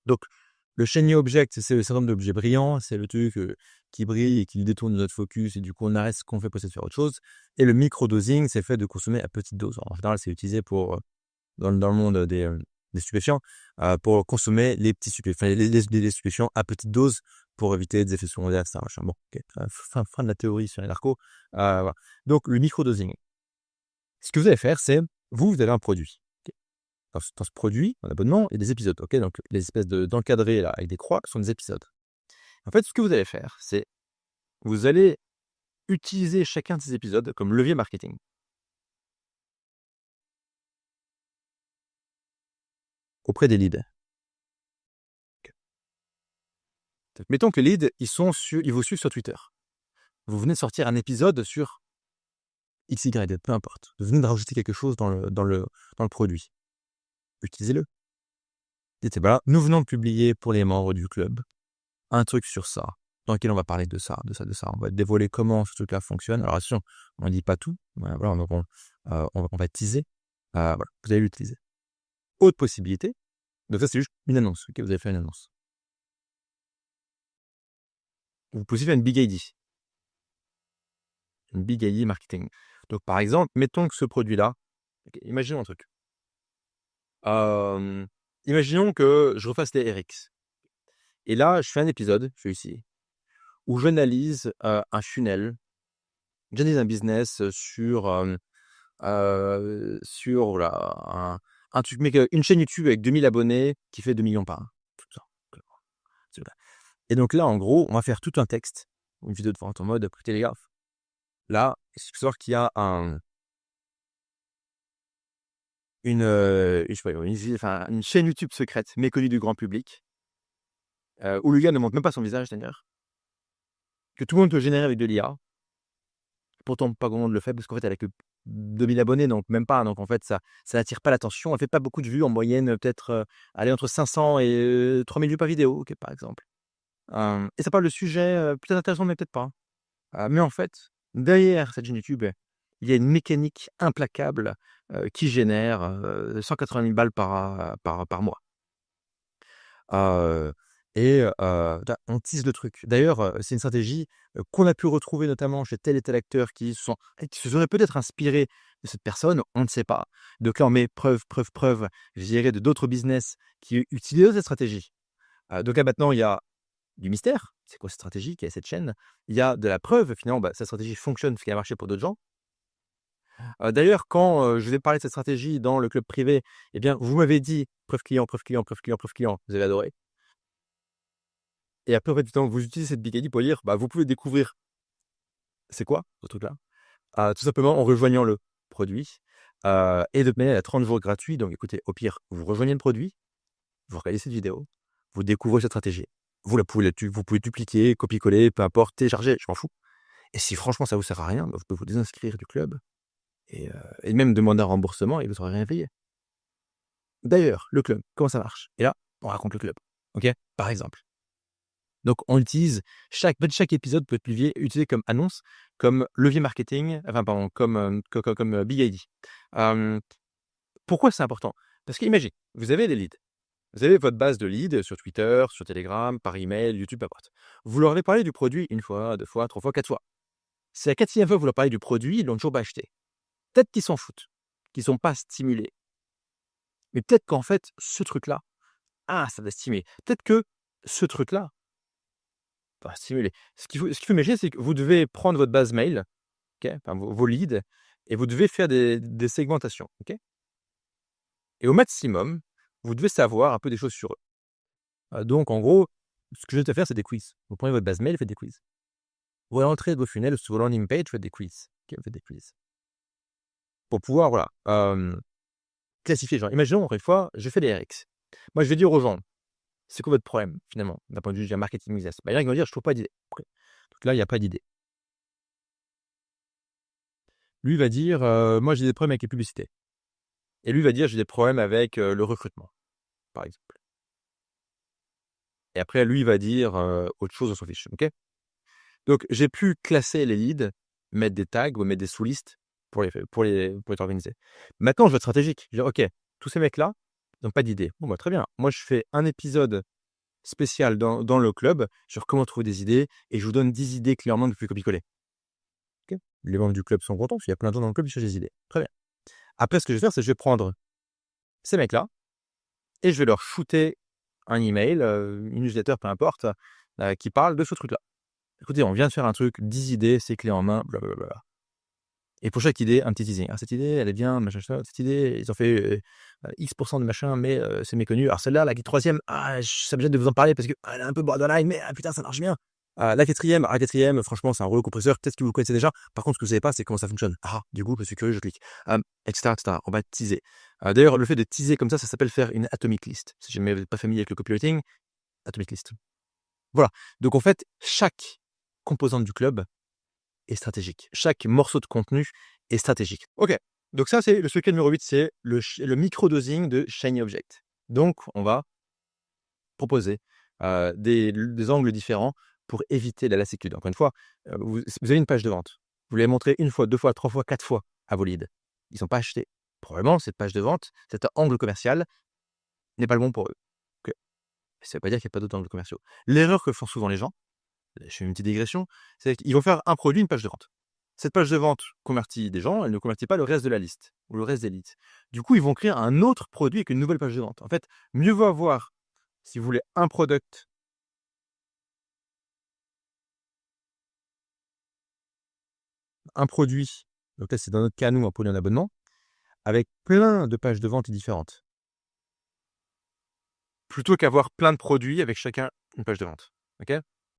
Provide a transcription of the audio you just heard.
Donc, le shiny object, c'est le syndrome de l'objet brillant, c'est le truc qui brille et qui détourne notre focus et du coup, on arrête ce qu'on fait pour essayer de faire autre chose. Et le microdosing, c'est le fait de consommer à petite dose. En général, c'est utilisé pour, dans le monde des stupéfiants, pour consommer les petits stupéfiants, les stupéfiants à petite dose pour éviter des effets secondaires, etc. Machin. Bon, ok. Fin de la théorie sur les narcos. Voilà. Donc, le microdosing. Ce que vous allez faire, c'est, vous avez un produit. Ok. Dans ce produit, en abonnement, il y a des épisodes. Ok, donc, les espèces d'encadrés là, avec des croix sont des épisodes. En fait, ce que vous allez faire, c'est vous allez utiliser chacun de ces épisodes comme levier marketing auprès des leads. Mettons que les leads, ils vous suivent sur Twitter. Vous venez de sortir un épisode sur XY, peu importe. Vous venez de rajouter quelque chose dans le produit. Utilisez-le. Dites, voilà, nous venons de publier pour les membres du club un truc sur ça, dans lequel on va parler de ça, de ça, de ça. On va dévoiler comment ce truc-là fonctionne. Alors attention, on ne dit pas tout. Voilà, donc on va teaser. Voilà, vous allez l'utiliser. Autre possibilité. Donc ça, c'est juste une annonce. Ok, vous avez fait une annonce. Vous pouvez faire une big ID. Une big ID marketing. Donc par exemple, mettons que ce produit-là, imaginons un truc. Imaginons que je refasse les RX. Et là, je fais un épisode, celui-ci, où j'analyse un funnel, j'analyse un business sur voilà, un truc, mais une chaîne YouTube avec 2000 abonnés qui fait 2 millions par an. Tout ça. Et donc là, en gros, on va faire tout un texte, une vidéo de vente en mode, écoutez les gars, là, il faut savoir qu'il y a je sais pas, une chaîne YouTube secrète, méconnue du grand public, où le gars ne montre même pas son visage d'ailleurs, que tout le monde peut générer avec de l'IA. Pourtant, pas grand monde le fait parce qu'en fait, elle a que 2000 abonnés, donc même pas. Donc en fait, ça n'attire pas l'attention. Elle fait pas beaucoup de vues en moyenne, peut-être aller entre 500 et 3000 vues par vidéo, ok, par exemple. Et ça parle de sujets peut-être intéressants, mais peut-être pas. Mais en fait, derrière cette chaîne YouTube, il y a une mécanique implacable qui génère 180 000 balles par mois. Et on tease le truc. D'ailleurs, c'est une stratégie qu'on a pu retrouver notamment chez tel et tel acteur qui se seraient peut-être inspirés de cette personne, on ne sait pas. Donc là, on met preuve, je dirais, de d'autres business qui utilisent cette stratégie. Donc là, maintenant, il y a du mystère. C'est quoi cette stratégie? Quelle est cette chaîne? Il y a de la preuve, finalement, cette stratégie fonctionne parce qu'elle a marché pour d'autres gens. D'ailleurs, quand je vous ai parlé de cette stratégie dans le club privé, eh bien, vous m'avez dit preuve client, preuve client, preuve client, preuve client. Vous avez adoré. Et après, en fait, vous utilisez cette Big ID pour dire, vous pouvez découvrir c'est quoi ce truc-là, tout simplement en rejoignant le produit, et de manière à 30 jours gratuits. Donc écoutez, au pire, vous rejoignez le produit, vous regardez cette vidéo, vous découvrez cette stratégie. Vous pouvez dupliquer, copier-coller, peu importe, télécharger, je m'en fous. Et si franchement ça vous sert à rien, vous pouvez vous désinscrire du club et même demander un remboursement et vous aurez rien payé. D'ailleurs, le club, comment ça marche? Et là, on raconte le club, OK? Par exemple. Donc, on utilise chaque épisode peut être utilisé comme annonce, comme levier marketing, enfin pardon, comme Big ID. Pourquoi c'est important? Parce qu'imagine, vous avez des leads. Vous avez votre base de leads sur Twitter, sur Telegram, par email, YouTube, peu importe. Vous leur avez parlé du produit une fois, 2 fois, 3 fois, 4 fois. C'est la 4e fois que vous leur parlez du produit, ils l'ont toujours pas acheté. Peut-être qu'ils s'en foutent, qu'ils sont pas stimulés. Mais peut-être qu'en fait, ce truc-là, ça va stimuler. Peut-être que ce truc-là va stimuler. Ce qu'il faut imaginer, c'est que vous devez prendre votre base mail, OK, enfin vos leads et vous devez faire des segmentations, OK? Et au maximum, vous devez savoir un peu des choses sur eux. Donc en gros, ce que je vais te faire, c'est des quiz. Vous prenez votre base mail, faites des quiz. Vous rentrez de vos funnels sur vos landing page, faites des quiz. OK, faites des quiz. Pour pouvoir, voilà, classifier les gens. Imaginons, encore une fois, je fais des RX. Moi, je vais dire aux gens: «C'est quoi votre problème, finalement, d'un point de vue marketing business?» Il y en a qui vont dire: «Je trouve pas d'idée». OK. Donc là, il y a pas d'idée. Lui va dire: «Moi, j'ai des problèmes avec les publicités». Et lui va dire: «J'ai des problèmes avec le recrutement», par exemple. Et après, lui va dire autre chose, on s'en fiche, OK? Donc j'ai pu classer les leads, mettre des tags ou mettre des sous-listes pour les organiser. Maintenant, je veux être stratégique. Je veux dire: «OK, tous ces mecs-là, Ils ont pas d'idées. Bon, bah, très bien. Moi, je fais un épisode spécial dans le club sur comment trouver des idées et je vous donne 10 idées clés en main depuis copier-coller. OK? Les membres du club sont contents parce qu'il y a plein de gens dans le club qui cherchent des idées. Très bien. Après, ce que je vais faire, c'est que je vais prendre ces mecs-là et je vais leur shooter un email, une newsletter, peu importe, qui parle de ce truc-là. Écoutez, on vient de faire un truc, 10 idées, c'est clé en main, blablabla. Et pour chaque idée, un petit teasing. «Ah, cette idée, elle est bien, machin, machin. Cette idée, ils ont fait, X% de machin, mais c'est méconnu. Alors celle-là, la 3e, ça me gêne de vous en parler parce qu'elle est un peu borderline, mais putain, ça marche bien. La 4e, franchement, c'est un rouleau compresseur. Peut-être que vous le connaissez déjà. Par contre, ce que vous savez pas, c'est comment ça fonctionne. Ah, du coup, je suis curieux, je clique». Et cetera, et cetera. On va teaser. D'ailleurs, le fait de teaser comme ça s'appelle faire une atomic list. Si jamais vous n'êtes pas familier avec le copywriting, atomic list. Voilà. Donc en fait, chaque composante du club est stratégique. Chaque morceau de contenu est stratégique. OK, donc ça, c'est le secret numéro 8, c'est le micro-dosing de Shiny Object. Donc on va proposer, des angles différents pour éviter la lassitude. Encore une fois, vous avez une page de vente. Vous l'avez montrée 1 fois, 2 fois, 3 fois, 4 fois à vos leads. Ils n'ont pas acheté. Probablement, cette page de vente, cet angle commercial n'est pas le bon pour eux. OK. Ça ne veut pas dire qu'il y a pas d'autres angles commerciaux. L'erreur que font souvent les gens, je fais une petite digression, c'est qu'ils vont faire un produit, une page de vente. Cette page de vente convertit des gens, elle ne convertit pas le reste de la liste ou le reste des leads. Du coup, ils vont créer un autre produit avec une nouvelle page de vente. En fait, mieux vaut avoir, si vous voulez, un product, un produit, donc là, c'est dans notre cas, nous, un produit en abonnement, avec plein de pages de vente différentes, plutôt qu'avoir plein de produits avec chacun une page de vente. OK?